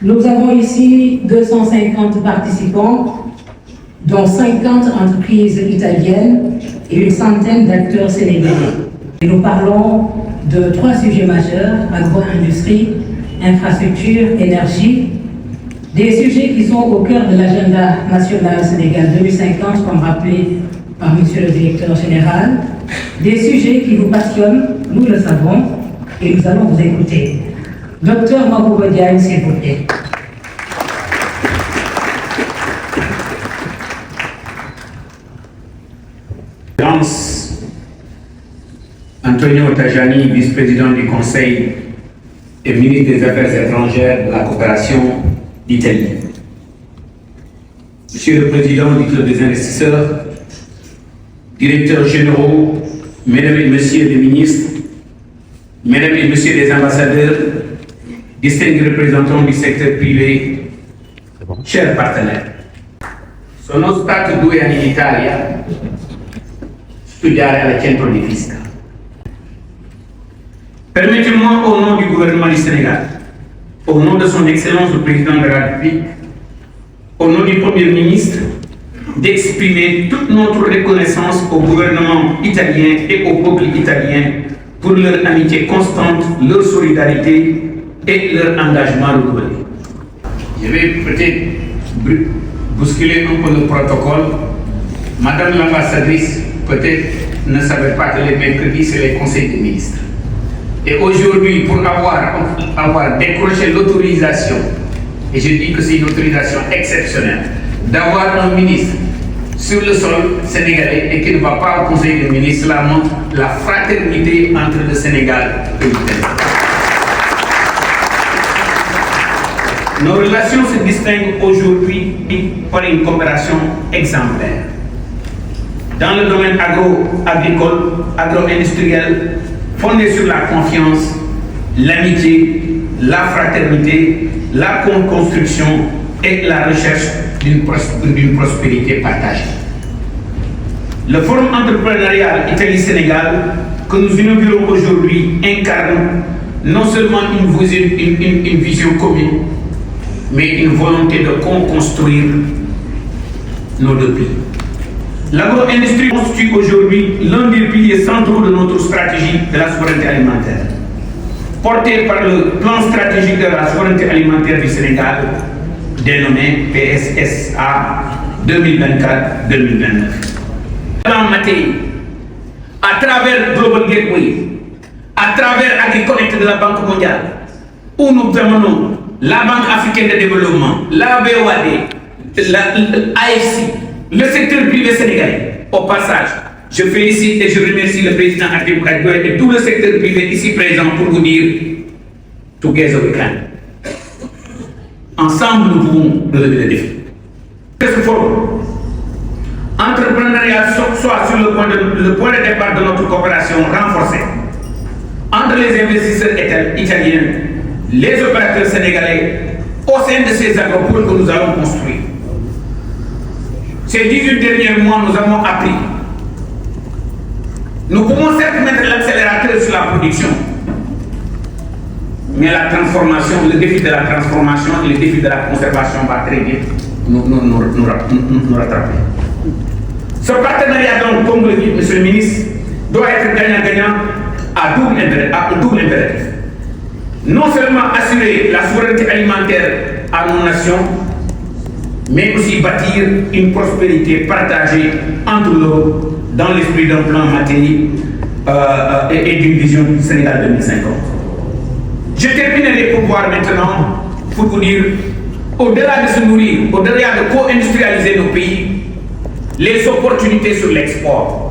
Nous avons ici 250 participants, dont 50 entreprises italiennes et une centaine d'acteurs sénégalais. Et nous parlons de 3 sujets majeurs: agro-industrie, infrastructure, énergie. Des sujets qui sont au cœur de l'agenda national Sénégal 2050, comme rappelé par Monsieur le Directeur Général. Des sujets qui vous passionnent, nous le savons, et nous allons vous écouter. Docteur Mabouba Diagne, s'il vous plaît. Antonio Tajani, vice-président du Conseil et ministre des Affaires étrangères de la coopération d'Italie. Monsieur le Président du Club des investisseurs, directeurs généraux, Mesdames et Messieurs les ministres, Mesdames et Messieurs les ambassadeurs, distingués représentants du secteur privé, chers partenaires. Sono stato 2 anni in Italia studiare al centro di Fisca. Permettez-moi, au nom du gouvernement du Sénégal, au nom de son Excellence le Président de la République, au nom du Premier ministre, d'exprimer toute notre reconnaissance au gouvernement italien et au peuple italien pour leur amitié constante, leur solidarité et leur engagement renouvelé. Je vais peut-être bousculer un peu le protocole. Madame l'ambassadrice, peut-être, ne savait pas que les mercredis, c'est les conseils des ministres. Et aujourd'hui, pour avoir décroché l'autorisation, et je dis que c'est une autorisation exceptionnelle, d'avoir un ministre sur le sol sénégalais et qui ne va pas au Conseil des ministres, cela montre la fraternité entre le Sénégal et l'Italie. Nos relations se distinguent aujourd'hui par une coopération exemplaire. Dans le domaine agricole, agro-industriel, fondé sur la confiance, l'amitié, la fraternité, la construction et la recherche d'une prospérité partagée. Le forum entrepreneurial Italie-Sénégal que nous inaugurons aujourd'hui incarne non seulement une vision commune, mais une volonté de construire nos 2 pays. L'agro-industrie constitue aujourd'hui l'un des piliers centraux de notre stratégie de la souveraineté alimentaire. Porté par le plan stratégique de la souveraineté alimentaire du Sénégal, dénommé PSSA 2024-2029. À travers Global Gateway, à travers AgriConnect de la Banque mondiale, où nous amenons la Banque africaine de développement, la BOAD, l'AFC, le secteur privé sénégalais. Au passage, je félicite et je remercie le président Abdou Kadoue et tout le secteur privé ici présent pour vous dire Together we can. Ensemble, nous pouvons relever le défi. Ce forum entrepreneurial soit sur le point de départ de notre coopération renforcée entre les investisseurs italiens, les opérateurs sénégalais, au sein de ces agropoles que nous allons construire. Ces 18 derniers mois, nous avons appris. Nous pouvons certes mettre l'accélérateur sur la production, mais la transformation, le défi de la transformation et le défi de la conservation va très vite nous rattraper. Ce partenariat, donc, comme le dit M. le ministre, doit être gagnant-gagnant à double impératif. Non seulement assurer la souveraineté alimentaire à nos nations, mais aussi bâtir une prospérité partagée entre l'Europe dans l'esprit d'un plan matériel et d'une vision du Sénégal 2050. Je termine les pouvoirs maintenant pour vous dire, au-delà de se nourrir, au-delà de co-industrialiser nos pays, les opportunités sur l'export.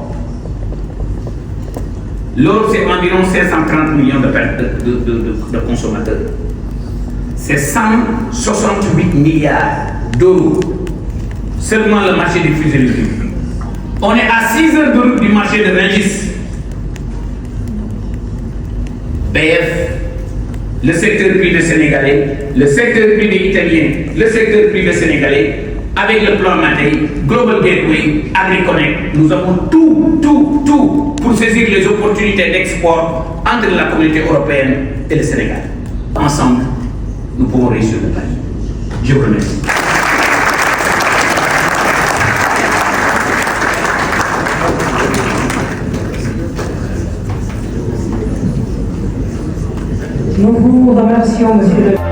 L'Europe, c'est environ 530 millions de consommateurs. C'est 168 milliards d'euros seulement le marché des fruits et légumes. On est à 6 heures de route du marché de Rungis. BF, le secteur privé sénégalais, le secteur privé italien, le secteur privé sénégalais, avec le plan Matei, Global Gateway, AgriConnect, nous avons tout pour saisir les opportunités d'export entre la communauté européenne et le Sénégal. Ensemble, nous pouvons réussir le pari. Je vous remercie. Nous vous remercions, Monsieur le